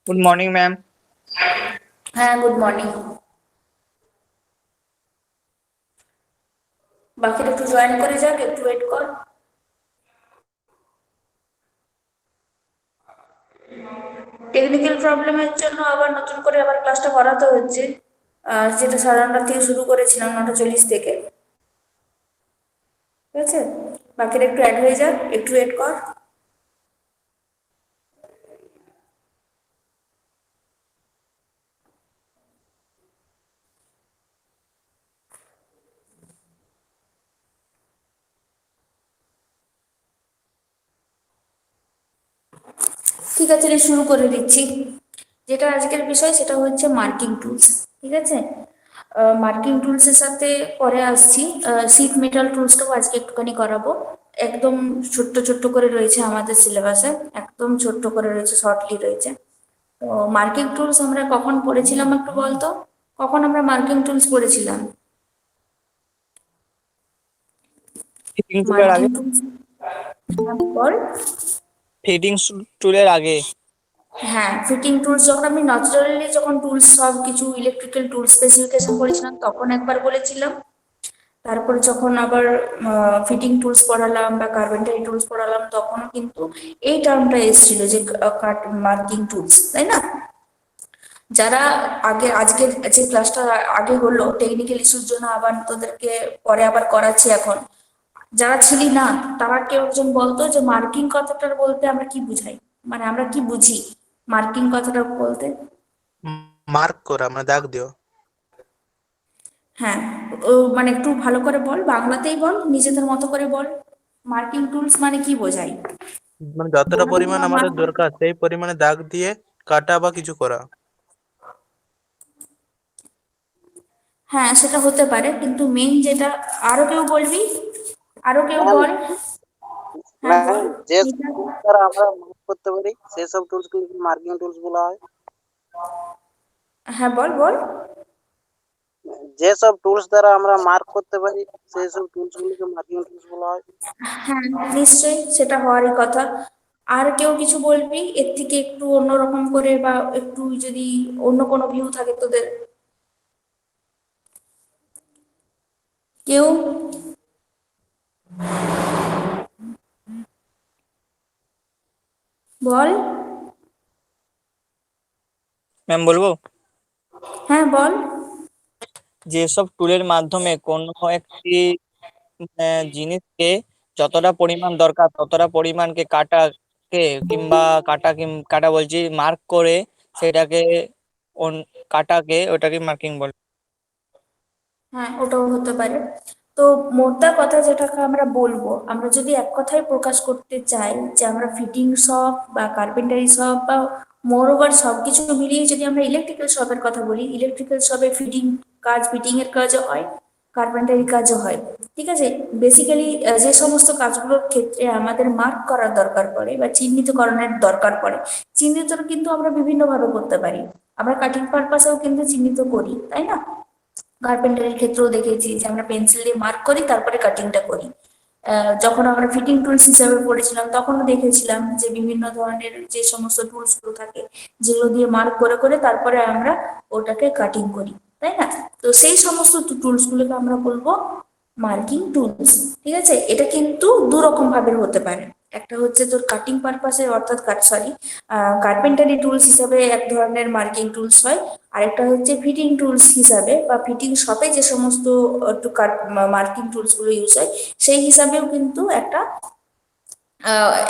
Good morning, ma'am. হ্যাঁ, good morning. বাকিরা একটু জয়েন করে যাক, একটু ওয়েট কর। টেকনিক্যাল প্রবলেমের জন্য আবার নতুন করে আবার ক্লাসটা করাতে হচ্ছে, যেটা 9:30 থেকে শুরু করেছিলাম, 9:40 থেকে। ঠিক আছে, বাকিরা একটু অ্যাড হয়ে যাক, একটু ওয়েট কর। ঠিক আছে রে, শুরু করে দিচ্ছি। যেটা আজকের বিষয় সেটা হচ্ছে মার্কিং টুলস। ঠিক আছে, মার্কিং টুলসের সাথে পরে আসছি। শীট মেটাল টুলসটাও আজকে একটুখানি করাবো। একদম ছোট্ট ছোট্ট করে রয়েছে আমাদের সিলেবাসে, একদম ছোট্ট করে রয়েছে, শর্টলি রয়েছে। তো মার্কিং টুলস আমরা কখন পড়েছিলাম একটু বলতো, কখন আমরা মার্কিং টুলস পড়েছিলাম? ফিটিং টুলের মার্কিং আগে। টুলস, বল। ফিটিং টুলের আগে। হ্যাঁ, ফিটিং টুলস যখন আমি ন্যাচারালি যখন টুলস সব কিছু ইলেকট্রিক্যাল টুলস স্পেসিফিকেশন পড়েছিলাম তখন একবার বলেছিলাম। তারপরে যখন আবার ফিটিং টুলস পড়ালাম বা কার্পেন্টারি টুলস পড়ালাম তখনও কিন্তু এই টার্মটা এসেছিল যে কাট মার্কিং টুলস, তাই না? যারা আগে আজকের যে ক্লাসটা আগে হলো টেকনিক্যাল ইস্যুর জন্য আবার তোদেরকে পরে আবার করাচ্ছি এখন, যারা ছিলি না তারা কেউ একজন বলতো যে মার্কিং কথাটার বলতে আমরা কি বুঝাই, মানে আমরা কি বুঝি মার্কিং কথাটা বলতে? মার্ক করা মানে দাগ দেওয়া। হ্যাঁ, মানে একটু ভালো করে বল, বাংলাতেই বল, নিজেদের মতো করে বল। মার্কিং টুলস মানে কি বোঝাই? মানে যতটা বলতো পরিমাণ আমাদের দরকার সেই পরিমাণে দাগ দিয়ে কাটা বা কিছু করা। হ্যাঁ, সেটা হতে পারে, কিন্তু মেইন যেটা, আরো কেউ বলবি, আরো কেউ ম্যাম বল। হ্যাঁ ম্যাম বল। যে মিতালি? দ্বারা আমরা মার্ক করতে পারি সেই সব টুলস গুলো মার্কিং টুলস বলা হয়। হ্যাঁ বল বল। যে সব টুলস দ্বারা আমরা মার্ক করতে পারি সেই সব টুলস গুলোকে মার্কিং টুলস বলা হয়। হ্যাঁ, নিশ্চয়ই সেটা হওয়ারই কথা। আর কেউ কিছু বলবি এর থেকে একটু অন্যরকম করে, বা একটু যদি অন্য কোনো ভিউ থাকে তোদের? কেউ বল। ম্যাম বলবো, হ্যাঁ বল। যেসব টুলের মাধ্যমে কোনো একটি জিনিসকে যতটা পরিমাণ দরকার ততটা পরিমাণকে কাটাকে কিংবা কাটা বলছি মার্ক করে সেটাকে কাটাকে ওটাকে মার্কিং বলে। হ্যাঁ, ওটাও হতে পারে। তো মোদ্দা কথা যেটাকে আমরা বলবো, আমরা যদি এক কথায় প্রকাশ করতে চাই যে আমরা ফিটিং শপ বা কার্পেন্টারি শপ বা মোর ওভার সবকিছু মিলিয়ে যদি আমরা ইলেকট্রিক্যাল শপের কথা বলি, ইলেকট্রিক্যাল শপে ফিটিং এর কাজও হয়, কার্পেন্টারি কাজও হয়। ঠিক আছে, বেসিক্যালি যে সমস্ত কাজগুলোর ক্ষেত্রে আমাদের মার্ক করার দরকার পড়ে বা চিহ্নিতকরণের দরকার পড়ে, চিহ্নিত কিন্তু আমরা বিভিন্ন ভাবে করতে পারি। আমরা কাটিং পারপাসেও কিন্তু চিহ্নিত করি, তাই না? কার্পেন্টারির ক্ষেত্রেও দেখেছি যে আমরা পেন্সিল দিয়ে মার্ক করি, তারপরে কাটিংটা করি। যখন আমরা ফিটিং টুলস হিসাবে পড়েছিলাম তখনও দেখেছিলাম যে বিভিন্ন ধরনের যে সমস্ত টুলস গুলো থাকে যেগুলো দিয়ে মার্ক করে করে তারপরে আমরা ওটাকে কাটিং করি, তাই না? তো সেই সমস্ত টুলস গুলোকে আমরা বলবো মার্কিং টুলস। ঠিক আছে, এটা কিন্তু দু রকম ভাবে হতে পারে। একটা হচ্ছে তোর কাটিং পারপাসে, অর্থাৎ সরি, কার্পেন্টারি টুলস হিসাবে এক ধরনের মার্কিং টুলস হয়। আরেকটা হচ্ছে ফিটিং টুলস হিসাবে বা ফিটিং শপে যে সমস্ত মার্কিং টুলস গুলো ইউজ হয় সেই হিসাবেও কিন্তু একটা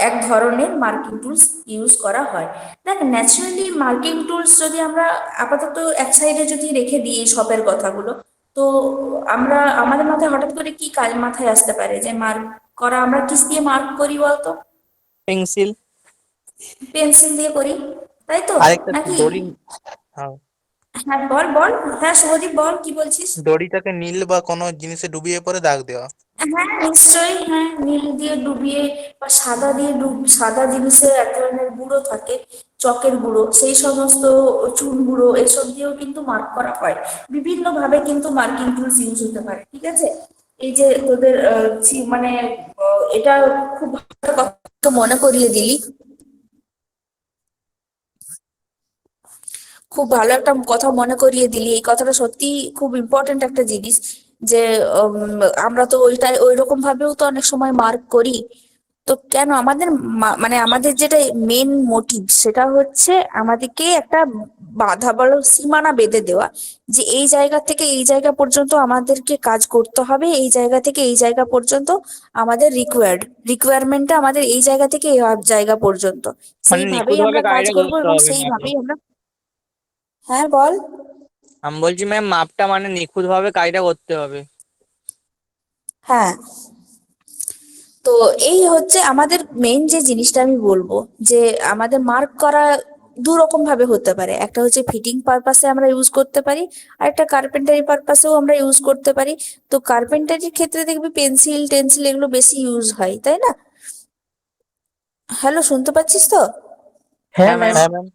এক ধরনের মার্কিং টুলস ইউজ করা হয়। দেখ, ন্যাচারালি মার্কিং টুলস যদি আমরা আপাতত এক সাইডে যদি রেখে দিই এই শপের কথাগুলো, তো আমরা আমাদের মাথায় হঠাৎ করে কি কাজ মাথায় আসতে পারে যে মার্ক করা? আমরা কিস দিয়ে মার্ক করি বলতো? পেন্সিল। পেন্সিল দিয়ে করি, তাই তো আরেকটা নাকি? দড়ি। হ্যাঁ, হ্যাঁ বল বল। হ্যাঁ শুভদীপ বল, কি বলছিস? দড়িটাকে নীল বা কোনো জিনিসে ডুবিয়ে পরে দাগ দেওয়া। হ্যাঁ নিশ্চয়ই, হ্যাঁ, নীল দিয়ে ডুবিয়ে বা সাদা দিয়ে সাদা জিনিসে এক ধরনের গুঁড়ো থাকে, চকের গুঁড়ো, সেই সমস্ত চুন গুঁড়ো এসব দিয়েও কিন্তু মার্ক করা হয়। বিভিন্ন ভাবে কিন্তু মার্কিং টুলস ইউজ হতে পারে। ঠিক আছে, এই যে তোদের মানে এটা খুব ভালো কথা মনে করিয়ে দিলি। খুব ভালো একটা কথা মনে করিয়ে দিলি, এই কথাটা সত্যি খুব ইম্পর্টেন্ট একটা জিনিস। যে আমরা তো ওই রকম ভাবেও তো অনেক সময় মার্ক করি। তো কেন আমাদের মানে আমাদের যেটা মেন মোটিভ সেটা হচ্ছে আমাদেরকে একটা বাধা বলো সীমানা বেঁধে দেওয়া, যে এই জায়গা থেকে এই জায়গা পর্যন্ত আমাদেরকে কাজ করতে হবে, এই জায়গা থেকে এই জায়গা পর্যন্ত আমাদের রিকোয়ারমেন্টটা আমাদের এই জায়গা থেকে এই জায়গা পর্যন্ত, মানে সেইভাবেই নিখুঁত ভাবে আমরা কাজ কাজটা করব করতে এবং হবে ম্যাম। সেইভাবেই আমরা। হ্যাঁ বল। আমি বলছি ম্যাম, মাপটা মানে নিখুঁত ভাবে কাজটা করতে হবে। হ্যাঁ, তো এই হচ্ছে আমাদের মেইন যে জিনিসটা আমি বলবো, যে আমাদের মার্ক করা দু রকম ভাবে হতে পারে। একটা হচ্ছে ফিটিং পারপাসে আমরা ইউজ করতে পারি, আর একটা কার্পেন্টারি পারপাসেও আমরা ইউজ করতে পারি। তো কার্পেন্টারির ক্ষেত্রে দেখবি পেন্সিল টেন্সিল এগুলো বেশি ইউজ হয়, তাই না? হ্যালো, শুনতে পাচ্ছিস তো? হ্যাঁ ম্যাম। হ্যাঁ ম্যাম।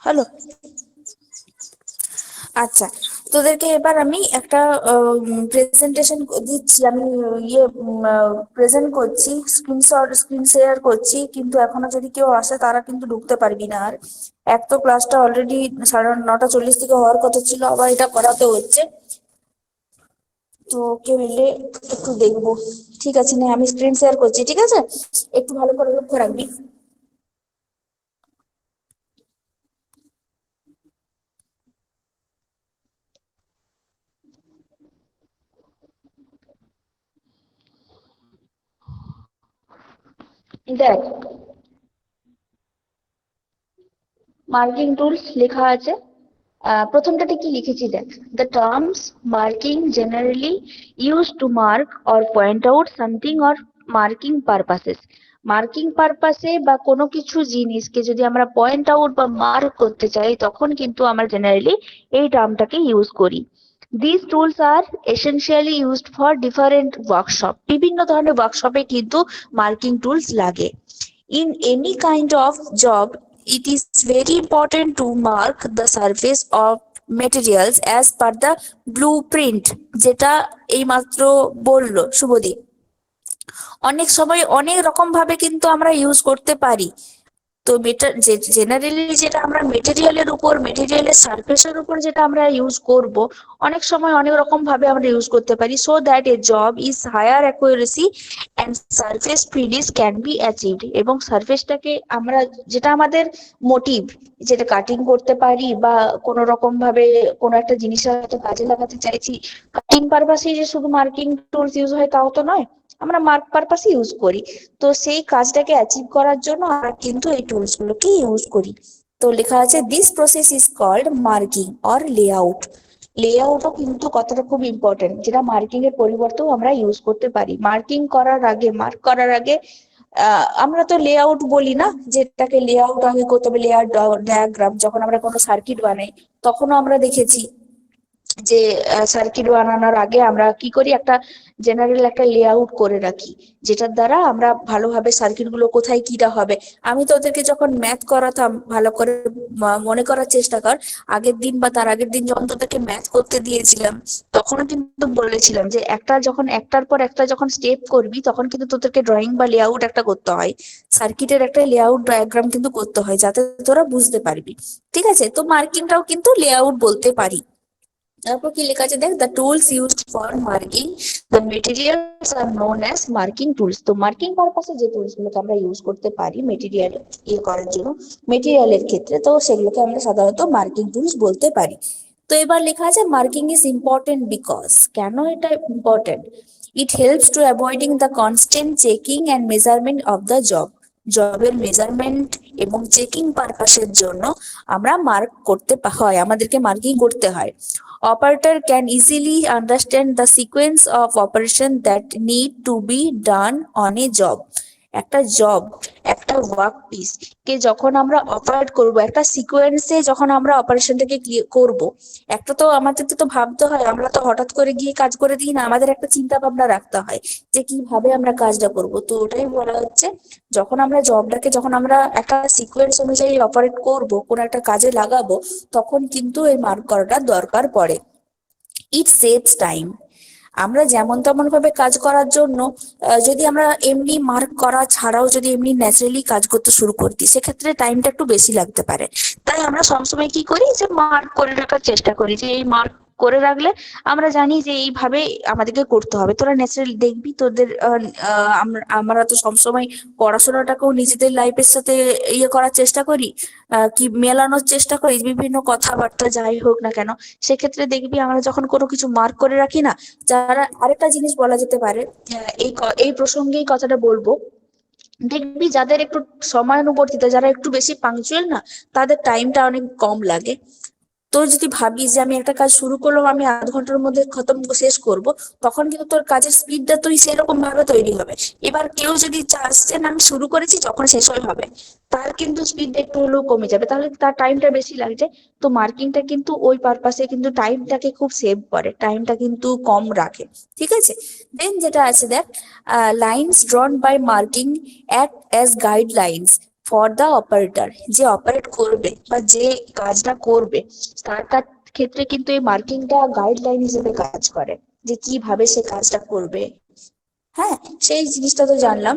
হ্যালো, আচ্ছা, তোদেরকে এবার আমি একটা প্রেজেন্টেশন দিচ্ছি, আমি ইয়ে প্রেজেন্ট করছি, স্ক্রিন শেয়ার করছি, কিন্তু এখনো যদি কেউ আসে তারা কিন্তু ঢুকতে পারবি না। আর এক তো ক্লাসটা অলরেডি 9:40 থেকে হওয়ার কথা ছিল, আবার এটা করাতে হচ্ছে। তো কেউ এলে একটু দেখবো। ঠিক আছে, না আমি স্ক্রিন শেয়ার করছি, ঠিক আছে? একটু ভালো করে লক্ষ্য রাখবি। দেখ, মার্কিং টুলস লেখা আছে। প্রথমটাতে কি লিখেছি দেখ, the terms marking generally use to mark or point out something or marking purposes. Marking পারপাসে বা কোনো কিছু জিনিসকে যদি আমরা পয়েন্ট আউট বা মার্ক করতে চাই তখন কিন্তু আমরা জেনারেলি এই টার্মটাকে ইউজ করি। This tools are essentially used for different workshop. বিভিন্ন ধরনের ওয়ার্কশপে কিন্তু মার্কিং টুলস লাগে। In any kind of job, it is very important to mark the surface of materials as per the blueprint, যেটা এইমাত্র বললো শুভদীপ। অনেক সময় অনেক রকম ভাবে কিন্তু আমরা ইউজ করতে পারি। তো জেনারেলি যেটা আমরা মেটেরিয়ালের উপর, মেটেরিয়ালের সারফেসের উপর যেটা আমরা ইউজ করব, অনেক সময় অনেক রকম ভাবে আমরা ইউজ করতে পারি, so that a job is higher accuracy and surface finish can be achieved. এবং সারফেসটাকে আমরা, যেটা আমাদের মোটিভ, যেটা কাটিং করতে পারি বা কোনো রকম ভাবে কোনো একটা জিনিসের হয়তো কাজে লাগাতে চাইছি, কাটিং পারপাসে যে শুধু মার্কিং টুলস ইউজ হয় তাও তো নয়, আমরা মার্ক পারপাসে ইউজ করি। তো সেই কাজটাকে অ্যাচিভ করার জন্য আমরা কিন্তু এই টুলস গুলোকে ইউজ করি। তো লেখা আছে this process is called marking or layout. লেআউটও কিন্তু কথাটা খুব ইম্পর্টেন্ট, যেটা মার্কিং এর পরিবর্তেও আমরা ইউজ করতে পারি। মার্কিং করার আগে, মার্ক করার আগে আমরা তো লেআউট বলি না, যেটাকে লেআউট আগে করতে হবে, লেয়ার ডায়াগ্রাম। যখন আমরা কোনো সার্কিট বানাই তখনও আমরা দেখেছি যে সার্কিট বানানোর আগে আমরা কি করি, একটা জেনারেল একটা লেআউট করে রাখি, যেটার দ্বারা আমরা ভালোভাবে সার্কিট গুলো কোথায় কিটা হবে। আমি তো ওদেরকে যখন ম্যাথ করাতাম, ভালো করে মনে করার চেষ্টা কর, আগের দিন বা তার আগের দিন যখন তোদেরকে ম্যাথ করতে দিয়েছিলাম তখনও কিন্তু বলেছিলাম যে একটা যখন একটার পর একটা যখন স্টেপ করবি তখন কিন্তু তোদেরকে ড্রয়িং বা লেআউট একটা করতে হয়, সার্কিটের একটা লেআউট ডায়াগ্রাম কিন্তু করতে হয়, যাতে তোরা বুঝতে পারবি। ঠিক আছে, তো মার্কিংটাও কিন্তু লেআউট বলতে পারি। তারপর কি লেখা আছে দেখ, the tools used for marking the materials are known as marking tools. তো মার্কিং পারপাসে যে টুলস গুলোকে আমরা ইউজ করতে পারি মেটেরিয়াল করার জন্য, মেটেরিয়ালের ক্ষেত্রে, তো সেগুলোকে আমরা সাধারণত মার্কিং টুলস বলতে পারি। তো এবার লেখা আছে মার্কিং ইজ ইম্পর্টেন্ট বিকজ, কেন এটা important? It helps to avoiding the constant checking and measurement of the job. জবের মেজারমেন্ট এবং চেকিং পারপাসের জন্য আমরা মার্ক করতে হয়, আমাদেরকে মার্কিং করতে হয়। Operator can easily understand the sequence of operation that need to be done on a job. একটা জব, একটা ওয়ার্ক পিস কে যখন আমরা অপারেট করব, একটা সিকোয়েন্সে যখন আমরা অপারেশনটাকে করব, একটা তো আমাদের তো ভাবতে হয়, আমরা তো হঠাৎ করে গিয়ে কাজ করে দিই না, আমাদের একটা চিন্তা ভাবনা রাখতে হয় যে কিভাবে আমরা কাজটা করব। তো ওটাই বলা হচ্ছে, যখন আমরা জবটাকে, যখন আমরা একটা সিকোয়েন্স অনুযায়ী অপারেট করব, কোন একটা কাজে লাগাবো, তখন কিন্তু এই মার্ক করাটা দরকার পড়ে। ইট সেভস টাইম। আমরা যেমন তেমন ভাবে কাজ করার জন্য যদি আমরা এমনি মার্ক করা ছাড়াও যদি এমনি ন্যাচারালি কাজ করতে শুরু করতি, সেক্ষেত্রে টাইমটা একটু বেশি লাগতে পারে। তাই আমরা সবসময় কি করি, যে মার্ক করে রাখার চেষ্টা করি, যে এই মার্ক করে রাখলে আমরা জানি যে এইভাবে আমাদেরকে করতে হবে। তোরা ন্যাচারালি দেখবি তোদের আমরা তো সবসময় পড়াশোনাটাকেও নিজেদের লাইফের সাথে ইয়ে করার চেষ্টা করি, কি মেলানোর চেষ্টা করি, বিভিন্ন কথাবার্তা যাই হোক না কেন। সেক্ষেত্রে দেখবি আমরা যখন কোনো কিছু মার্ক করে রাখি না, যারা আরেকটা জিনিস বলা যেতে পারে, এই প্রসঙ্গে এই কথাটা বলবো, দেখবি যাদের একটু সময়ানুবর্তিতা, যারা একটু বেশি পাংচুয়াল না, তাদের টাইমটা অনেক কম লাগে। তোর যদি ভাবিস যে আমি একটা কাজ শুরু করলাম, আমি আধ ঘন্টার মধ্যে শেষ করব, তখন কিন্তু তোর কাজের স্পিডটা তুই সেরকম ভাবে তৈরি হবে। এবার কেউ যদি চাস যে না আমি শুরু করেছি যখন শেষ হয়ে হবে, তার কিন্তু স্পিডটা একটু হলেও কমে যাবে, তাহলে তার টাইমটা বেশি লাগছে। তো মার্কিংটা কিন্তু ওই পারপাসে কিন্তু টাইমটাকে খুব সেভ করে, টাইমটা কিন্তু কম রাখে। ঠিক আছে, দেন যেটা আছে দেখ, lines drawn by marking act as guidelines for the operator. যে অপারেট করবে বা যে কাজটা করবে, তার ক্ষেত্রে কিন্তু এই মার্কিংটা গাইডলাইন হিসেবে কাজ করে, যে কিভাবে সে কাজটা করবে। হ্যাঁ, সেই জিনিসটা তো জানলাম।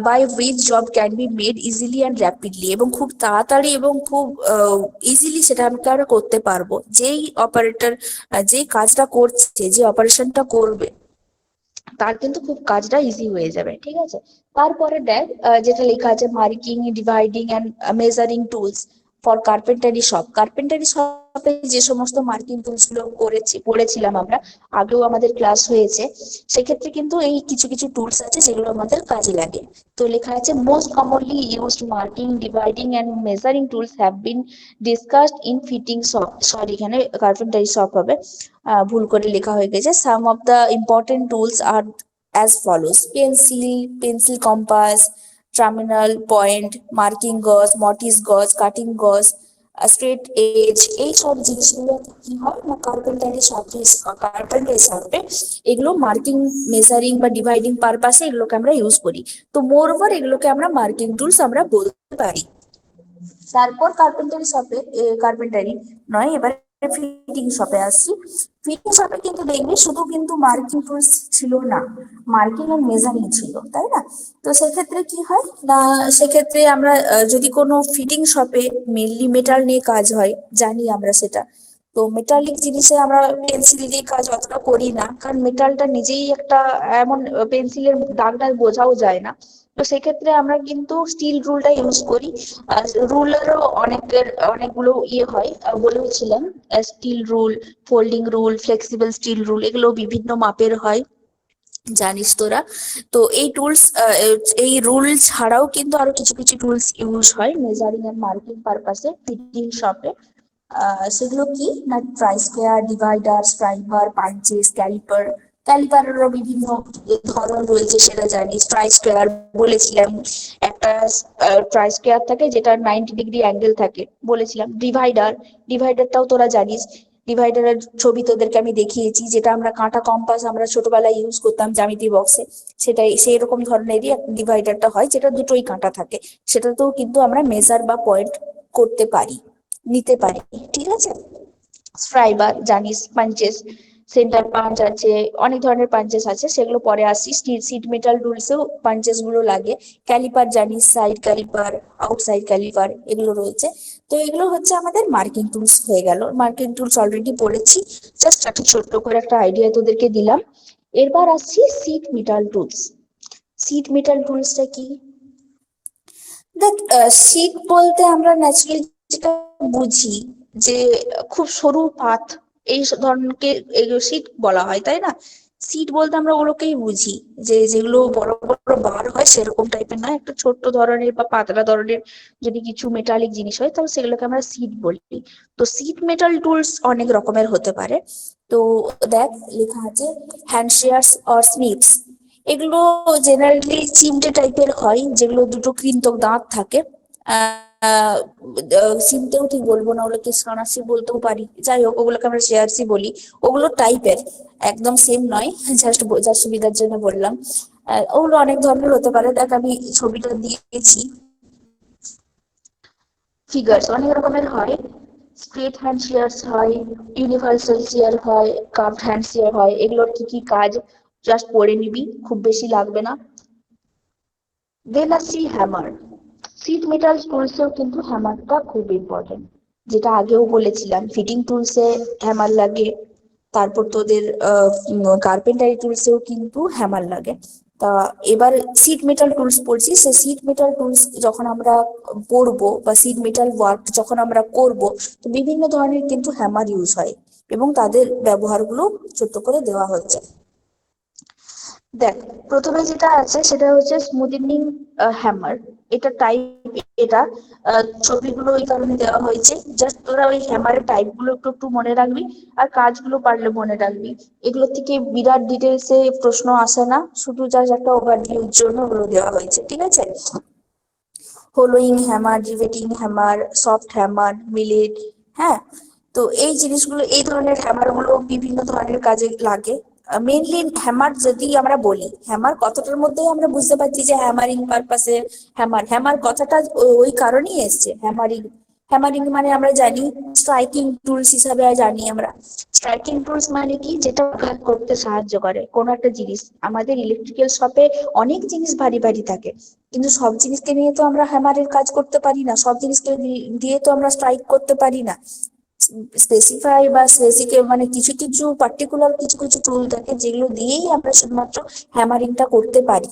By which job can be made easily and rapidly, এবং খুব তাড়াতাড়ি এবং খুব ইজিলি সেটা আমরা করতে পারবো। যেই অপারেটর যে কাজটা করছে, যে অপারেশনটা করবে, তার কিন্তু খুব কাজটা ইজি হয়ে যাবে। ঠিক আছে, তারপরে দেখ যেটা লেখা আছে, marking, dividing and measuring tools for carpentry shop. Carpentry শপে যে সমস্ত মার্কিং টুলস গুলো পড়েছিলাম আমরা, আগেও আমাদের ক্লাস হয়েছে, সেক্ষেত্রে কিন্তু এই কিছু কিছু টুলস আছে যেগুলো আমাদের কাজে লাগে। তো লেখা আছে, most commonly used marking, dividing and measuring tools have been discussed in fitting shop. Sorry, এখানে কার্পেন্টারি শপ হবে, ভুল করে লেখা হয়ে গেছে। Some of the important tools are as follows: pencil compass, terminal point, marking gauge, mortise গজ, cutting গজ, straight age. এই সব জিনিসগুলো কি হয় না, কার্পেন্টারি শপে এগুলো মার্কিং, মেজারিং বা ডিভাইডিং পারপাসে এগুলোকে আমরা ইউজ করি। তো মোর ওভার এগুলোকে আমরা মার্কিং টুলস আমরা বলতে পারি। তারপর কার্পেন্টারি নয়, এবার ফিটিং শপে আসছি। ফিটিং শপে কিন্তু দেখবি শুধু কিন্তু মার্কিং টুলস ছিল না, মার্কিং আর মেজারিং ছিল, তাই না? তো সেক্ষেত্রে কি হয় না, সেক্ষেত্রে আমরা যদি কোনো ফিটিং শপে মেনলি মেটাল নিয়ে কাজ হয়, জানি আমরা সেটা। তো মেটালিক জিনিসে আমরা পেন্সিল দিয়ে কাজ অতটা করি না, কারণ মেটালটা নিজেই একটা এমন, পেন্সিলের দাগটা বোঝাও যায় না। তো সেক্ষেত্রে আমরা কিন্তু স্টিল রুলটা ইউজ করি। আর রুলেরও অনেকগুলো ইয়ে হয়, বলেছিলাম, steel rule, folding rule, flexible steel rule, এগুলো বিভিন্ন মাপের হয়, জানিস তোরা। তো এই রুল ছাড়াও কিন্তু আরো কিছু কিছু টুলস ইউজ হয় মেজারিং এন্ড মার্কিং পারপাসে ফিটিং শপে। সেগুলো কি না, ট্রাই স্কোয়ার, ডিভাইডার, স্ট্রাইবার, পাঞ্চেস, ক্যালিপারেরও বিভিন্ন ধরন রয়েছে, সেটা জানিস। ট্রাই স্কোয়ার বলেছিলাম, একটা ট্রাই স্কোয়ার থাকে যেটা 90 ডিগ্রি অ্যাঙ্গেল থাকে, বলেছিলাম। ডিভাইডারটাও তোরা জানিস, ডিভাইডারের ছবি তোদেরকে আমি দেখিয়েছি, যেটা আমরা কাঁটা কম্পাস আমরা ছোটবেলায় ইউজ করতাম জ্যামিতি বক্সে, সেটাই সেই রকম ধরনেরই ডিভাইডারটা হয়, যেটা দুটোই কাঁটা থাকে। সেটাতেও কিন্তু আমরা মেজার বা পয়েন্ট করতে পারি, নিতে পারি। ঠিক আছে, স্ট্রাইবার জানিস, পাঞ্চেস, সেন্টার পাঞ্চ আছে, অনেক ধরনের পাঞ্চেস আছে, সেগুলো পরে আসি। সিট মেটাল রুলসেও পাঞ্চেস গুলো লাগে। ক্যালিপার জানিস, সাইড ক্যালিপার, আউটসাইড ক্যালিপার, এগুলো রয়েছে। তো এগুলো হচ্ছে আমাদের মার্কিং টুলস হয়ে গেল। মার্কিং টুলস অলরেডি পড়েছি, জাস্ট একটা ছোট্ট করে একটা আইডিয়া তোদেরকে দিলাম। এরপর আসছি sheet metal tools. Sheet metal টুলসটা কি? দেখ, শীট বলতে আমরা ন্যাচারালি যেটা বুঝি, যে খুব সরু পাত, এই ধরনকে শীট বলা হয়, তাই না? সিট বলতে আমরা ওগুলোকেই বুঝি, যে যেগুলো বড় বড় বার হয় সেরকম টাইপের নয়, একটা ছোট্ট ধরনের বা পাতলা ধরনের যদি কিছু মেটালিক জিনিস হয়, তাহলে সেগুলোকে আমরা সিট বলি। তো সিট মেটাল টুলস অনেক রকমের হতে পারে। তো দেখ, লেখা আছে হ্যান্ড শেয়ার্স অর স্মিথস। এগুলো জেনারেলি চিমটে টাইপের হয়, যেগুলো দুটো কৃন্তক দাঁত থাকে। চিমটেও ঠিক বলবো না, ওগুলোকে সানাসি বলতেও পারি, যাই হোক ওগুলোকে আমরা শেয়ারসি বলি। ওগুলো টাইপের, একদম সেম নয়, জাস্ট বোঝার সুবিধার জন্য বললাম। ওগুলো অনেক ধরনের হতে পারে। দেখ, আমি ছবিটা দিয়েছি, ফিগার্স অনেক রকমের হয়। স্প্লিট হ্যান্ড শিয়ার্স হয়, ইউনিভার্সাল শিয়ার হয়, কার্ভড হ্যান্ড শিয়ার হয়। এগুলোর কি কি কাজ জাস্ট পড়ে নিবি, খুব বেশি লাগবে না। দেন আসছি হ্যামার। সিট মেটাল টুলসেও কিন্তু হ্যামারটা খুব ইম্পর্টেন্ট, যেটা আগেও বলেছিলাম ফিটিং টুলসে হ্যামার লাগে, তারপর তোদের কার্পেন্টারি টুলসেও কিন্তু হ্যামার লাগে। তা এবার সিট মেটাল টুলস পড়ছি, সে সিট মেটাল টুলস যখন আমরা পড়বো বা সিট মেটাল ওয়ার্ক যখন আমরা করব, তো বিভিন্ন ধরনের কিন্তু হ্যামার ইউজ হয় এবং তাদের ব্যবহারগুলো ছোট্ট করে দেওয়া হচ্ছে। দেখ, প্রথমে যেটা আছে সেটা হচ্ছে স্মুথেনিং হ্যামার। এটা টাইপ, এটা ছবিগুলো এই কারণে দেওয়া হয়েছে, জাস্ট তোরা ওই হ্যামারের টাইপ গুলো একটু একটু মনে রাখবি আর কাজগুলো পারলে মনে রাখবি। এগুলো থেকে বিরাট ডিটেলসে প্রশ্ন আসে না, শুধু জাস্ট একটা ওভারভিউর জন্য ওগুলো দেওয়া হয়েছে, ঠিক আছে? Hollowing hammer, riveting hammer, soft hammer, mallet, হ্যাঁ। তো এই জিনিসগুলো, এই ধরনের হ্যামার গুলো বিভিন্ন ধরনের কাজে লাগে। মেইনলি হ্যামার যদি আমরা বলি, হ্যামার কথাটার মধ্যেই আমরা বুঝতে পারছি যে হ্যামারিং পারপাসে হ্যামার, হ্যামার কথাটা ওই কারণেই এসছে। হ্যামারিং, হ্যামারিং মানে আমরা জানি স্ট্রাইকিং টুলস হিসাবে জানি আমরা। স্ট্রাইকিং টুলস মানে কি, যেটা আঘাত করতে সাহায্য করে কোনো একটা জিনিস। আমাদের ইলেকট্রিক্যাল শপে অনেক জিনিস ভারী ভারী থাকে, কিন্তু সব জিনিসকে নিয়ে তো আমরা হ্যামারের কাজ করতে পারি না, সব জিনিসকে দিয়ে তো আমরা স্ট্রাইক করতে পারি না। স্পেসিফাই বা স্পেসিফিক মানে কিছু কিছু পার্টিকুলার কিছু কিছু টুল থাকে যেগুলো দিয়েই আমরা শুধুমাত্র হ্যামারিংটা করতে পারি,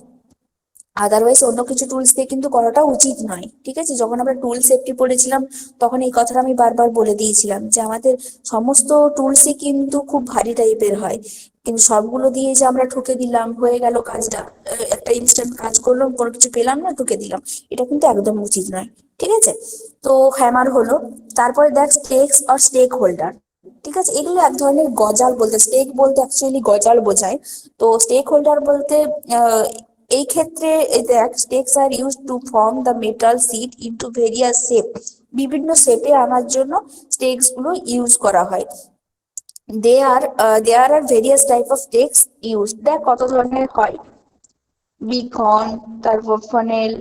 আদারওয়াইজ অন্য কিছু টুলস দিয়ে কিন্তু করাটা উচিত নয়, ঠিক আছে? যখন আমরা টুল সেফটি পড়েছিলাম তখন এই কথাটা আমি বারবার বলে দিয়েছিলাম যে আমাদের সমস্ত টুলসই কিন্তু খুব ভারী টাইপের হয়, কিন্তু সবগুলো দিয়ে যে আমরা ঠুকে দিলাম, হয়ে গেল কাজটা, একটা ইনস্ট্যান্ট কাজ করলাম, কোনো কিছু পেলাম না, ঠুকে দিলাম, এটা কিন্তু একদম উচিত নয়, ঠিক আছে? তো হ্যামার হলো। তারপরে দেখ স্টেকস আর স্টেক হোল্ডার, ঠিক আছে? এগুলো এক ধরনের গজাল, বলতে স্টেক বলতে অ্যাকচুয়ালি গজাল বোঝায়। তো স্টেক হোল্ডার বলতে এই ক্ষেত্রে এই দেখ, stakes are used to form the metal sheet into various shape. বিভিন্ন শেপে আনার জন্য স্টেকস গুলো ইউজ করা হয়। There are various type of stakes use. দেখ কত ধরনের হয়, বিকন, তারপর funnel,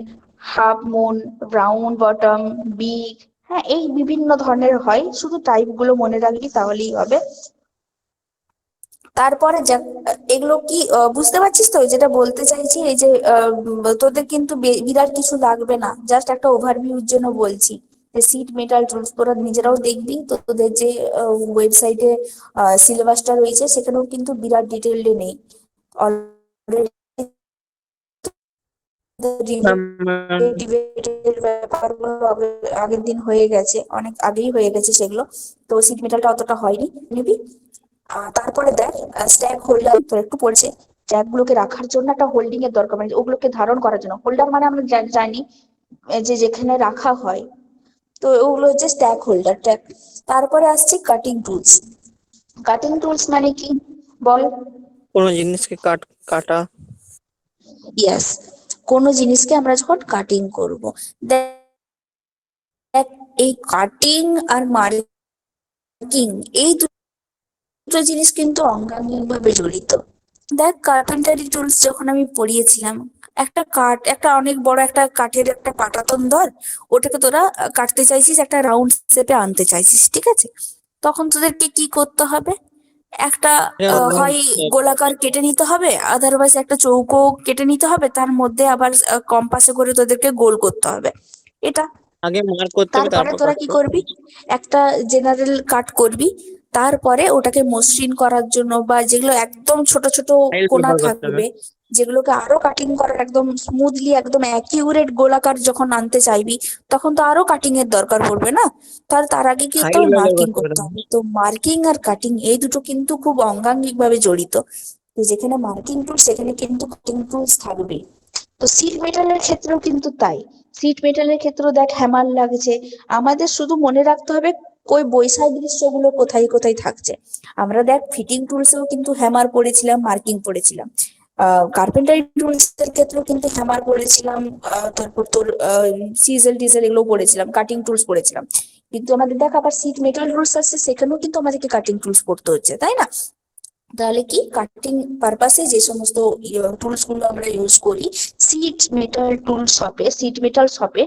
half moon, round bottom, big, হ্যাঁ, এই বিভিন্ন ধরনের হয়, শুধু টাইপ গুলো মনে রাখবি তাহলেই হবে। তারপরে এগুলো কি বুঝতে পারছিস তো যেটা বলতে চাইছি? এই যে তোদের কিন্তু বিরাট কিছু লাগবে না, জাস্ট একটা ওভারভিউর জন্য বলছি যে সিট মেটাল টুলস তোরা নিজেরাও দেখবি, তো তোদের যে ওয়েবসাইটে সিলেবাসটা রয়েছে সেখানেও কিন্তু বিরাট ডিটেইলডে নেই অলরেডি। ডিবেটের ব্যাপারগুলো আগের দিন হয়ে গেছে, অনেক আগেই হয়ে গেছে সেগুলো, তো সিট মেটালটা অতটা হয়নি, নিবি। তারপরে দেখ স্ট্যাক হোল্ডার তো একটু পড়ছে। স্ট্যাক গুলোকে রাখার জন্য একটা হোল্ডিং এর দরকার, মানে ওগুলোকে ধারণ করার জন্য। হোল্ডার মানে আমরা জানি যে যেখানে রাখা হয়, তো ওগুলো হচ্ছে স্ট্যাক হোল্ডার ট্যাগ। তারপরে আসছে কাটিং টুলস। কাটিং টুলস মানে কি বল? কোনো জিনিসকে কাটা। ইয়াস, কোনো জিনিসকে আমরা যখন কাটিং করব, দেখ এই কাটিং আর মার্কিং এই দুটো জিনিস কিন্তু অঙ্গাঙ্গিভাবে জড়িত। দেখ কার্পেন্টারি টুলস যখন আমি পড়িয়েছিলাম, একটা অনেক বড় একটা কাঠের একটা পাটাতন ধর, ওটাকে তোরা কাটতে চাইছিস, একটা রাউন্ড শেপে আনতে চাইছিস, ঠিক আছে? তখন তোদেরকে কি করতে হবে? একটা হয় গোলাকার কেটে নিতে হবে, আদারওয়াইজ একটা চৌকো কেটে নিতে হবে, তার মধ্যে আবার কম্পাসে করে তোদেরকে গোল করতে হবে এটা। আগে মার্ক করতে হবে, তারপরে তারপর তোরা কি কাটতে হবে। করবি? একটা জেনারেল কাট করবি, তারপরে ওটাকে মসৃণ করার জন্য বা যেগুলো একদম ছোট ছোট ফাইল কোনা ব্যবহার করতে হবে। থাকবে, যেগুলোকে আরো কাটিং করার একদম স্মুথলি একদম অ্যাকিউরেট গোলাকার যখন আনতে চাইবি, তখন তো আরো কাটিং এর দরকার পড়বে না? তার আগে কি করতে ফাইল হবে? ব্যবহার মার্কিং করতে করতে হবে। হবে। তো মার্কিং আর কাটিং এই দুটো কিন্তু খুব অঙ্গাঙ্গিক ভাবে জড়িত। তো যেখানে মার্কিং টুল সেখানে কিন্তু কাটিং টুলস থাকবে। তো সিট মেটালের ক্ষেত্রেও কিন্তু তাই। সিট মেটালের ক্ষেত্রেও দেখ হ্যামার লাগছে। আমাদের শুধু মনে রাখতে হবে ওই বৈসাদৃশ্যগুলো কোথায় কোথায় থাকছে। আমরা দেখ ফিটিং টুলসেও কিন্তু হ্যামার পড়েছিলাম, মার্কিং পড়েছিলাম। কার্পেন্টারি টুলস এর ক্ষেত্রেও কিন্তু হ্যামার পড়েছিলাম, তারপর তোর সিজেল টিজেল এগুলো পড়েছিলাম, কাটিং টুলস পড়েছিলাম। কিন্তু আমাদের দেখ আবার সিট মেটাল টুলস আছে, সেখানেও কিন্তু আমাদেরকে কাটিং টুলস পড়তে হচ্ছে, তাই না? তাহলে কি কাটিং পারপাসে যে সমস্ত টুলস গুলো আমরা ইউজ করি সিট মেটাল শপে,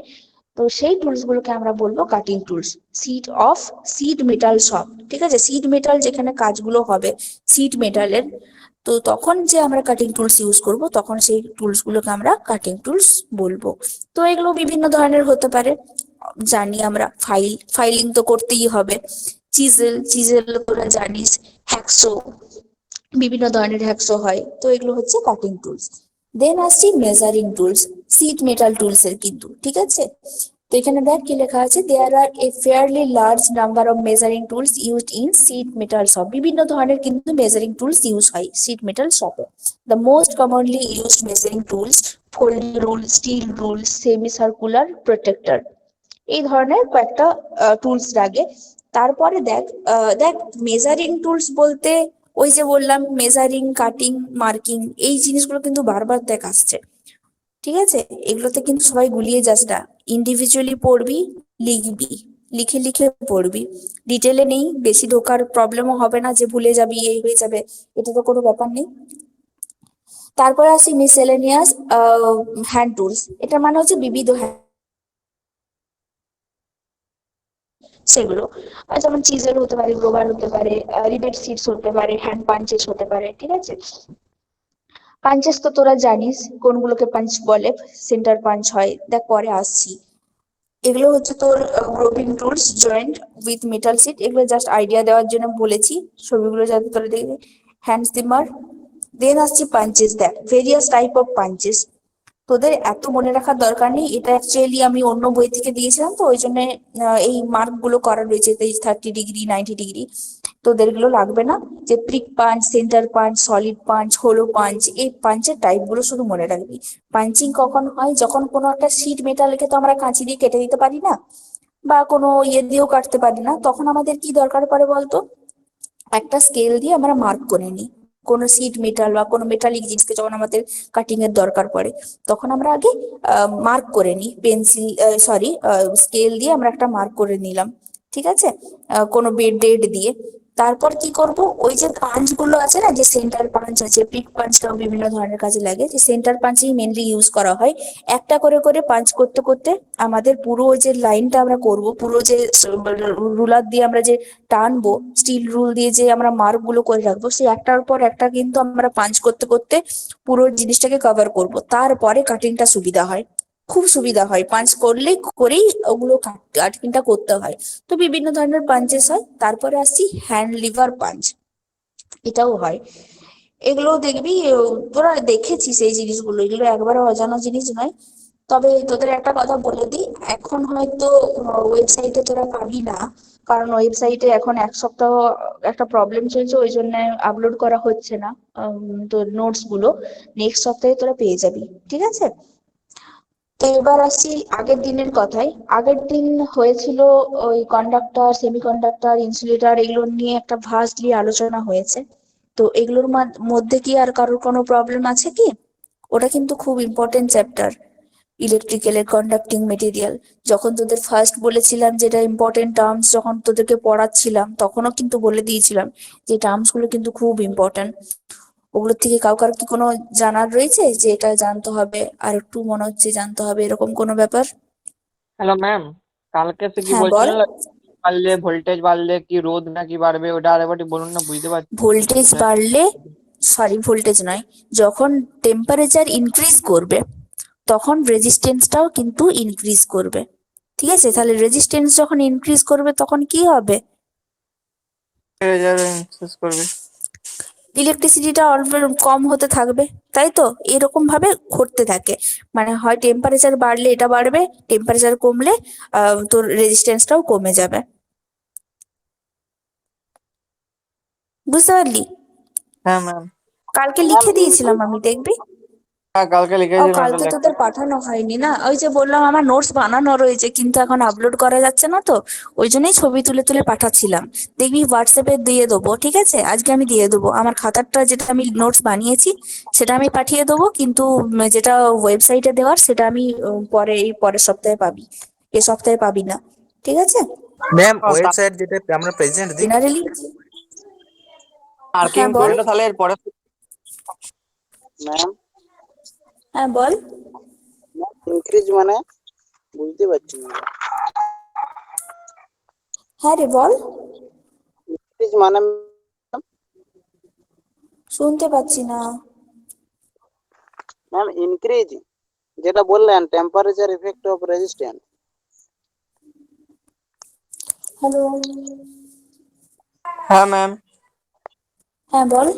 তো সেই টুলস গুলোকে আমরা বলবো cutting tools. Seed metal shop, ঠিক আছে, সিড মেটাল যেখানে কাজগুলো হবে সিড মেটালের, তো তখন যে আমরা কাটিং টুলস ইউজ করব তখন সেই টুলস গুলোকে আমরা কাটিং টুলস বলবো। তো এগুলো বিভিন্ন ধরনের হতে পারে, জানি আমরা ফাইলিং তো করতেই হবে, চিজেল তোরা জানিস, হ্যাকসো, বিভিন্ন ধরনের হ্যাকসো হয়, তো এগুলো হচ্ছে কাটিং টুলস। দেন আসছি measuring tools, sheet metal tools এর কিন্তু, ঠিক আছে। তো এখানে দেখ কি লেখা আছে, there are a fairly large number of measuring tools used in sheet metal shop. বিভিন্ন ধরনের কিন্তু মেজারিং টুলস ইউজ হয় সিট মেটাল শপে। The most commonly used measuring tools, folding rule, steel rule, semi circular, protractor, এই ধরনের কয়েকটা tools লাগে। তারপরে দেখ মেজারিং টুলস বলতে ওই যে বললাম মেজারিং, কাটিং, মার্কিং, এই জিনিসগুলো কিন্তু বারবার দেখ আসছে, ঠিক আছে। এগুলোতে কিন্তু সবাই গুলিয়ে যাস না, ইন্ডিভিজুয়ালি পড়বি, লিখবি, লিখে লিখে পড়বি, ডিটেলে নেই, বেশি ঢোকার প্রবলেমও হবে না যে ভুলে যাবি এই হয়ে যাবে, এটা তো কোনো ব্যাপার নেই। তারপরে আসি মিসেলেনিয়াস হ্যান্ড টুলস, এটা মানে হচ্ছে বিবিধ সেগুলো, যেমন চিজেল হতে পারে, গ্লোবার হতে পারে, রিবেট সিটস হতে পারে, হ্যান্ড পাঞ্চেস হতে পারে, ঠিক আছে। পাঞ্চেস তো তোরা জানিস কোনগুলোকে পাঞ্চ বলে, সেন্টার পাঞ্চ হয়, দেখ পরে আসছি। এগুলো হচ্ছে তোর grooving tools, joint with metal sheet, এগুলো জাস্ট আইডিয়া দেওয়ার জন্য বলেছি, ছবিগুলো যাতে তোরা দেখবি। Hand steamer. দেন আসছি পাঞ্চেস, দেখ ভেরিয়াস টাইপ অফ পাঞ্চেস, তোদের এত মনে রাখার দরকার নেই, এটা অ্যাকচুয়ালি আমি অন্য বই থেকে দিয়েছিলাম, তো ওই জন্য এই মার্ক গুলো করা রয়েছে 30 ডিগ্রি, 90 ডিগ্রি, তোদের এগুলো লাগবে না। যে prick punch, centre punch, solid punch, hollow punch, এই পাঞ্চের টাইপ গুলো শুধু মনে রাখবি। পাঞ্চিং কখন হয়, যখন কোনো একটা শিট মেটালকে তো আমরা কাঁচি দিয়ে কেটে দিতে পারি না, বা কোনো ইয়ে দিয়েও কাটতে পারি না, তখন আমাদের কি দরকার পড়ে বলতো, একটা স্কেল দিয়ে আমরা মার্ক করে নিই। কোনো সিট মেটাল বা কোনো মেটালিক জিনিসকে যখন আমাদের কাটিং এর দরকার পড়ে, তখন আমরা আগে মার্ক করে নিই, পেন্সিল স্কেল দিয়ে আমরা একটা মার্ক করে নিলাম, ঠিক আছে, কোনো ডেট দিয়ে। তারপর কি করব, ওই যে পাঞ্চ গুলো আছে না, যে সেন্টার পাঞ্চ আছে, পিক পাঞ্চটাও বিভিন্ন ধরনের কাজে লাগে, যে সেন্টার পাঞ্চই মেনলি ইউজ করা হয়। একটা করে করে পাঞ্চ করতে করতে আমাদের পুরো যে লাইনটা আমরা করব, পুরো যে রুলার দিয়ে আমরা যে টানবো, স্টিল রুল দিয়ে যে আমরা মার্ক গুলো করে রাখবো, সেই একটার পর একটা কিন্তু আমরা পাঞ্চ করতে করতে পুরো জিনিসটাকে কভার করব, তারপরে কাটিংটা সুবিধা হয়, খুব সুবিধা হয়, পাঞ্চ করেই ওগুলো কাটিংটা করতে হয়। তো বিভিন্ন ধরনের পাঞ্চেস হয়। তারপরে আসছি হ্যান্ড লিভার পাঞ্চ, এটাও হয়। এগুলো দেখবি, তোরা দেখেছিস এই জিনিসগুলো, এগুলো একবারে অজানা জিনিস নয়। তবে তোদের একটা কথা বলে দিই, এখন হয়তো ওয়েবসাইটে তোরা পাবি না, কারণ ওয়েবসাইটে এখন এক সপ্তাহ একটা প্রবলেম চলছে, ওই জন্য আপলোড করা হচ্ছে না তোর নোটস গুলো। নেক্সট সপ্তাহে তোরা পেয়ে যাবি, ঠিক আছে। তো এবার আসছি আগের দিনের কথায়। আগের দিন হয়েছিল ওই কন্ডাক্টর, সেমিকন্ডাক্টর, ইনসুলেটর, এগুলো নিয়ে একটা ভাস্টলি আলোচনা হয়েছে। তো এগুলোর মধ্যে কি আর কারোর কোনো প্রবলেম আছে কি? ওটা কিন্তু খুব ইম্পর্টেন্ট চ্যাপ্টার, ইলেকট্রিক্যালের কন্ডাক্টিং মেটেরিয়াল। যখন তোদের ফার্স্ট বলেছিলাম যেটা ইম্পর্টেন্ট টার্মস, যখন তোদেরকে পড়াচ্ছিলাম তখনও কিন্তু বলে দিয়েছিলাম যে টার্মস গুলো কিন্তু খুব ইম্পর্টেন্ট। ওগুলোর থেকে কার কি কোনো জানার রয়েছে যে এটা জানতে হবে, আর একটু মনে হচ্ছে জানতে হবে, এরকম কোনো ব্যাপার? হ্যালো ম্যাম, কালকে সে কি হ্যাঁ বল। বলছিলেন, বাড়লে ভোল্টেজ বাড়লে কি রোদ নাকি বাড়বে, ওটা আরেকবার বলুন না, বুঝতে পারছি ভোল্টেজ না। বাড়লে, সরি ভোল্টেজ নয়, যখন টেম্পারেচার ইনক্রিজ করবে তখন রেজিস্ট্যান্সটাও কিন্তু ইনক্রিজ করবে, ঠিক আছে। তাহলে রেজিস্ট্যান্স যখন ইনক্রিজ করবে তখন কি হবে, শেষ করবে। ইলেকট্রিসিটিটা অল্প কম হতে থাকবে, তাই তো, এরকম ভাবে ঘটতে থাকে। মানে হয় টেম্পারেচার বাড়লে এটা বাড়বে, টেম্পারেচার কমলে তোর রেজিস্ট্যান্সটাও কমে যাবে, বুঝতে পারলি? হ্যাঁ ম্যাম। কালকে ম্যাম লিখে দিয়েছিলাম আমি, দেখবি। হ্যাঁ কালকে ও লিখেছিলাম, ওটা কালকে তোদের পাঠানো হয়নি না, ওই যে বললাম আমার নোটস বানানো রয়েছে কিন্তু এখন আপলোড করা যাচ্ছে না, তো ওই জন্যই ছবি তুলে তুলে পাঠাচ্ছিলাম। দেখবি হোয়াটসঅ্যাপে দিয়ে দেবো, ঠিক আছে, আজকে আমি দিয়ে দেবো আমার খাতাটা, যেটা আমি নোটস বানিয়েছি সেটা আমি পাঠিয়ে দেবো, কিন্তু যেটা ওয়েবসাইটে দেওয়ার সেটা আমি এই পরের সপ্তাহে পাবি, এ সপ্তাহে পাবি না, ঠিক আছে। ম্যাম ওয়েবসাইট যেটা আমরা প্রেজেন্ট দিই, জেনারেলি, মার্কিং হ্যাঁ বল। টুলটা তাহলে এরপরে। ম্যাম হ্যাঁ বল। ইনক্রিজ মানে বুঝতে পারছি না। হ্যাঁ রে বল, ইনক্রিজ মানে শুনতে পাচ্ছি না। ম্যাম ইনক্রিজ যেটা বললেন temperature effect of resistance. Hello. হ্যাঁ ম্যাম। হ্যাঁ বল।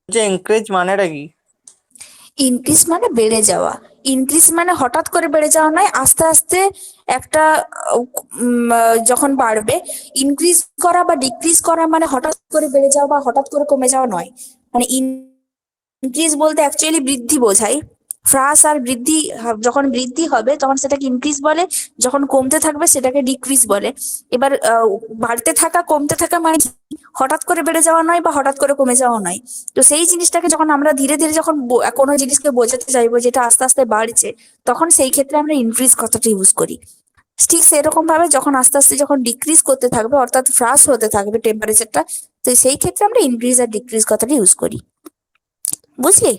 যে ইনক্রিজ মানেটা কি? ইনক্রিজ মানে বেড়ে যাওয়া। ইনক্রিজ মানে হঠাৎ করে বেড়ে যাওয়া নয়, আস্তে আস্তে একটা যখন বাড়বে। ইনক্রিজ করা বা ডিক্রিজ করা মানে হঠাৎ করে বেড়ে যাওয়া বা হঠাৎ করে কমে যাওয়া নয়। মানে ইনক্রিজ বলতে অ্যাকচুয়ালি বৃদ্ধি বোঝায়। হ্রাস আর বৃদ্ধি, যখন বৃদ্ধি হবে তখন সেটাকে ইনক্রিজ বলে, যখন কমতে থাকবে সেটাকে ডিক্রিজ বলে। এবার বাড়তে থাকা কমতে থাকা মানে হঠাৎ করে বেড়ে যাওয়া নয় বা হঠাৎ করে কমে যাওয়া নয়। তো সেই জিনিসটাকে যখন আমরা ধীরে ধীরে যখন কোনো জিনিসকে বোঝাতে চাইবো যেটা আস্তে আস্তে বাড়ছে, তখন সেই ক্ষেত্রে আমরা ইনক্রিজ কথাটা ইউজ করি। ঠিক সেরকম ভাবে যখন আস্তে আস্তে যখন ডিক্রিজ করতে থাকবে, অর্থাৎ হ্রাস হতে থাকবে টেম্পারেচারটা, তো সেই ক্ষেত্রে আমরা ইনক্রিজ আর ডিক্রিজ কথাটা ইউজ করি। বুঝলি?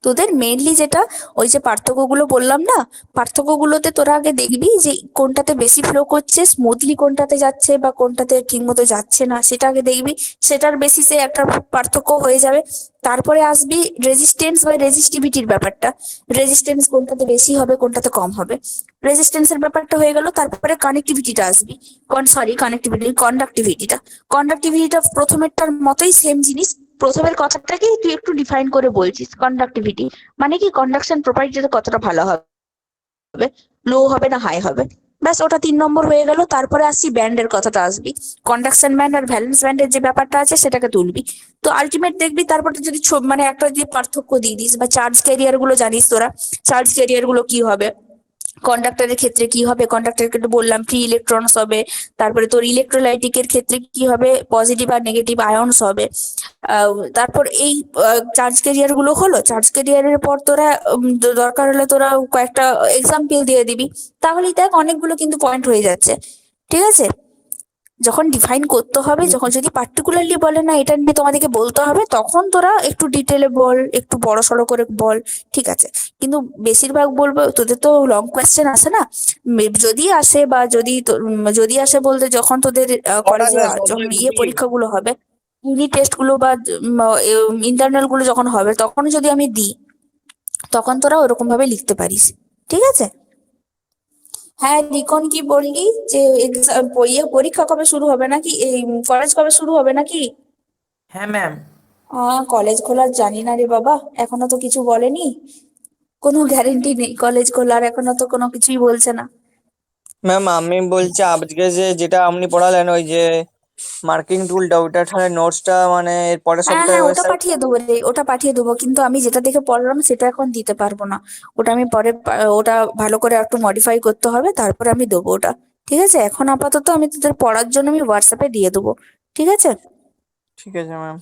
তোদের মেইনলি যেটা ওই যে পার্থক্যগুলো বললাম না, পার্থক্যগুলোতে তোরা আগে দেখবি যে কোনটাতে বেশি ফ্লো করছে, স্মুথলি কোনটাতে যাচ্ছে বা কোনটাতে ঠিক মতো যাচ্ছে না, সেটা আগে দেখবি। সেটার বেসিসে একটা পার্থক্য হয়ে যাবে। তারপরে আসবি রেজিস্ট্যান্স বা রেজিস্টিভিটির ব্যাপারটা। রেজিস্ট্যান্স কোনটাতে বেশি হবে কোনটাতে কম হবে, রেজিস্ট্যান্সের ব্যাপারটা হয়ে গেল। তারপরে কানেক্টিভিটিটা আসবি। কন্ডাক্টিভিটিটা। কন্ডাক্টিভিটিটা প্রথমেরটার মতোই সেম জিনিস। প্রথমের কথাটাকে তুই একটু ডিফাইন করে বলছিস। কন্ডাক্টিভিটি মানে কি, কন্ডাকশন প্রপার্টিটা কতটা ভালো হবে, লো হবে না হাই হবে, ব্যাস ওটা 3 নম্বর হয়ে গেল। তারপরে আসছি ব্যান্ডের কথাটা আসবি। কন্ডাকশন ব্যান্ড আর ভ্যালেন্স ব্যান্ডের যে ব্যাপারটা আছে সেটাকে তুলবি। তো আলটিমেট দেখবি তারপরে যদি মানে একটা যদি পার্থক্য দিয়ে দিস, বা চার্জ ক্যারিয়ার গুলো জানিস তোরা, চার্জ ক্যারিয়ার গুলো কি হবে। কন্ডাক্টরের ক্ষেত্রে কি হবে, কন্ডাক্টরকে তো বললাম ফ্রি ইলেকট্রনস হবে। তারপরে তোর ইলেকট্রোলাইটিকের ক্ষেত্রে কি হবে, পজিটিভ আর নেগেটিভ আয়নস হবে। তারপর এই চার্জ ক্যারিয়ার গুলো হলো। চার্জ ক্যারিয়ারের পর তোরা দরকার হলে তোরা কয়েকটা এক্সাম্পল দিয়ে দিবি। তাহলেই দেখ অনেকগুলো কিন্তু পয়েন্ট হয়ে যাচ্ছে। ঠিক আছে? যখন ডিফাইন করতে হবে, যখন যদি পার্টিকুলারলি বলে না এটা নিয়ে তোমাদেরকে বলতে হবে, তখন তোরা একটু ডিটেলে বল, একটু বড় সড়ো করে বল। ঠিক আছে? কিন্তু বেশিরভাগ বলবো, তোদের তো লং কোয়েশ্চেন আসে না, যদি আসে বা যদি আসে বলতে যখন তোদের কলেজে যখন পরীক্ষাগুলো হবে, ইউনিট টেস্ট গুলো বা ইন্টারনাল গুলো যখন হবে, তখন যদি আমি দিই, তখন তোরা ওরকম ভাবে লিখতে পারিস। ঠিক আছে? হ্যাঁ রিকন, কি বললি যে পরীক্ষা কবে শুরু হবে নাকি, এই কলেজ কবে শুরু হবে নাকি? হ্যাঁ ম্যাম। কলেজ খোলার জানি না রে বাবা, এখনো তো কিছু বলেনি। কোনো গ্যারেন্টি নেই কলেজ খোলার, এখনো তো কোনো কিছুই বলছে না। ম্যাম আমি বলছি আজকে যেটা আপনি পড়ালেন ওই যে মার্কিং টুলটা, ওইটা তাহলে নোটসটা মানে এর পরের হ্যাঁ সপ্তাহে হ্যাঁ, ওটা ওয়েবসাইট। পাঠিয়ে দেবো রে, ওটা পাঠিয়ে দেবো। কিন্তু আমি যেটা দেখে পড়লাম সেটা এখন দিতে পারবো না। ওটা আমি পরে ওটা ভালো করে একটু মডিফাই করতে হবে, তারপরে আমি দেবো ওটা। ঠিক আছে? এখন আপাতত আমি তোদের পড়ার জন্য আমি হোয়াটসঅ্যাপে দিয়ে দেবো। ঠিক আছে? ঠিক আছে ম্যাম।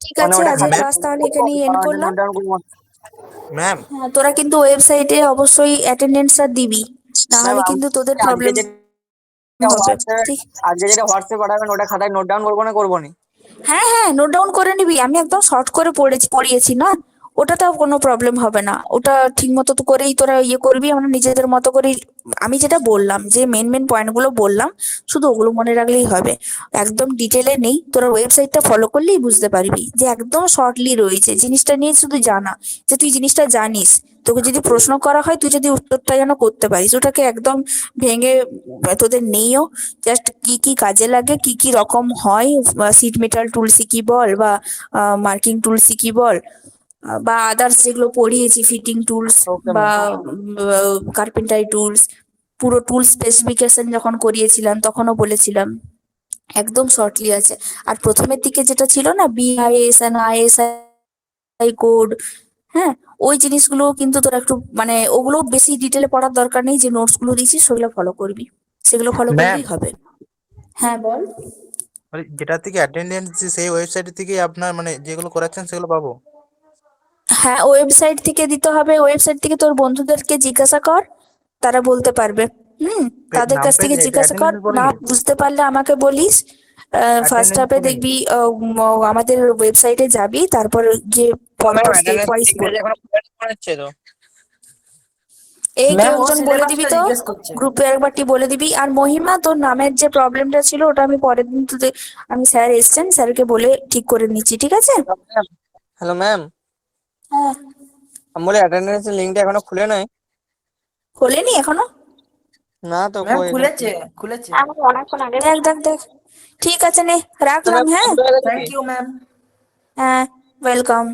ঠিক মানে আছে, ওটা আজকের খাতা ক্লাস তাহলে এখানেই এন্ড করলাম। নোট ডাউন করবো। ম্যাম হ্যাঁ, তোরা কিন্তু ওয়েবসাইটে অবশ্যই অ্যাটেন্ডেন্সটা দিবি, না ম্যাম হলে কিন্তু তোদের আজকে প্রবলেম যেটা হবে। হোয়াটসঅ্যাপে ঠিক। আজকে যেটা হোয়াটসঅ্যাপে পাঠাবেন ওটা খাতায় নোট ডাউন করবো না করবো নি? হ্যাঁ হ্যাঁ, নোট ডাউন করে নিবি। আমি একদম শর্ট করে পড়িয়েছি না, ওটাতেও কোনো প্রবলেম হবে না। ওটা ঠিক মতো তো করেই তোরা ইয়ে করবি, আমরা নিজেদের মতো করেই। আমি যেটা বললাম, যে মেন মেন পয়েন্টগুলো বললাম, শুধু ওগুলো মনে রাখলেই হবে। একদম ডিটেলে নেই, তোরা ওয়েবসাইটটা ফলো করলেই বুঝতে পারবি যে একদম শর্টলি রয়েছে। জিনিসটা নিয়ে শুধু জানা, যে তুই জিনিসটা জানিস। তোকে যদি প্রশ্ন করা হয়, তুই যদি উত্তরটা যেন করতে পারিস, ওটাকে একদম ভেঙে তোদের নেইও। জাস্ট কি কি কাজে লাগে, কি কি রকম হয়, সিট মেটাল টুলসই কি বল, বা মার্কিং টুলসই কি বল, বা আদার্স যেগুলো পড়িয়েছি, ফিটিং টুলস ওকে বা ম্যাম। কার্পেন্টারি টুলস, পুরো টুল স্পেসিফিকেশন যখন করিয়েছিলাম তখনও বলেছিলাম। একদম শর্টলি আছে। আর প্রথমের দিকে যেটা ছিল না, বিআইএস এন্ড আইএসআই কোড, হ্যাঁ, ওই জিনিসগুলো কিন্তু তোরা একটু মানে ওগুলো বেশি ডিটেলে পড়ার দরকার নেই। যে নোটস গুলো দিয়েছি সেগুলো ফলো করবি, সেগুলো ফলো ম্যাম করলেই হবে। হ্যাঁ বল। যেটা থেকে অ্যাটেন্ডেন্স সেই ওয়েবসাইট থেকে আপনার মানে যেগুলো করাচ্ছেন সেগুলো পাবো? হ্যাঁ, ওয়েবসাইট থেকে দিতে হবে। ওয়েবসাইট থেকে তোর বন্ধুদেরকে জিজ্ঞাসা কর, তারা বলতে পারবে। তাদের নাম কাছ থেকে পেজ জিজ্ঞাসা কর, অ্যাটেন্ডেন্স না বলিনি? বুঝতে পারলে আমাকে বলিস। ফার্স্ট অ্যাটেন্ডেন্স হাফে বলিনি? দেখবি আমাদের ওয়েবসাইটে যাবি, তারপর যে ও ম্যাম পরপর স্টেপ অ্যাটেন্ডেন্স ওয়াইজ ইংরেজি এখনো করা হচ্ছে তো? এই কেউ ম্যাম ও একজন বলে দিবি সিলেবাসটা তো, জিজ্ঞেস করছে। গ্রুপে একবারটি বলে দিবি। আর মহিমা, তোর নামের যে প্রবলেমটা ছিল ওটা আমি পরের দিন আমি স্যার এসছেন, স্যারকে বলে ঠিক করে নিচ্ছি, ঠিক আছে? হ্যালো ম্যাম, হ্যাঁ। আমি বলি অ্যাটেন্ডেন্সের লিঙ্কটা এখনো খুলে নাই। খোলেনি এখনো? না তো, ম্যাম কই এখানে? খুলেছে খুলেছে। আমি অনেকক্ষণ আগে দেখ দেখ দেখ। ঠিক আছে, নে রাখলাম। ম্যাম হ্যাঁ, বন্ধ হয়ে গেছে থ্যাংক কি? You ma'am. হ্যাঁ, ওয়েলকাম।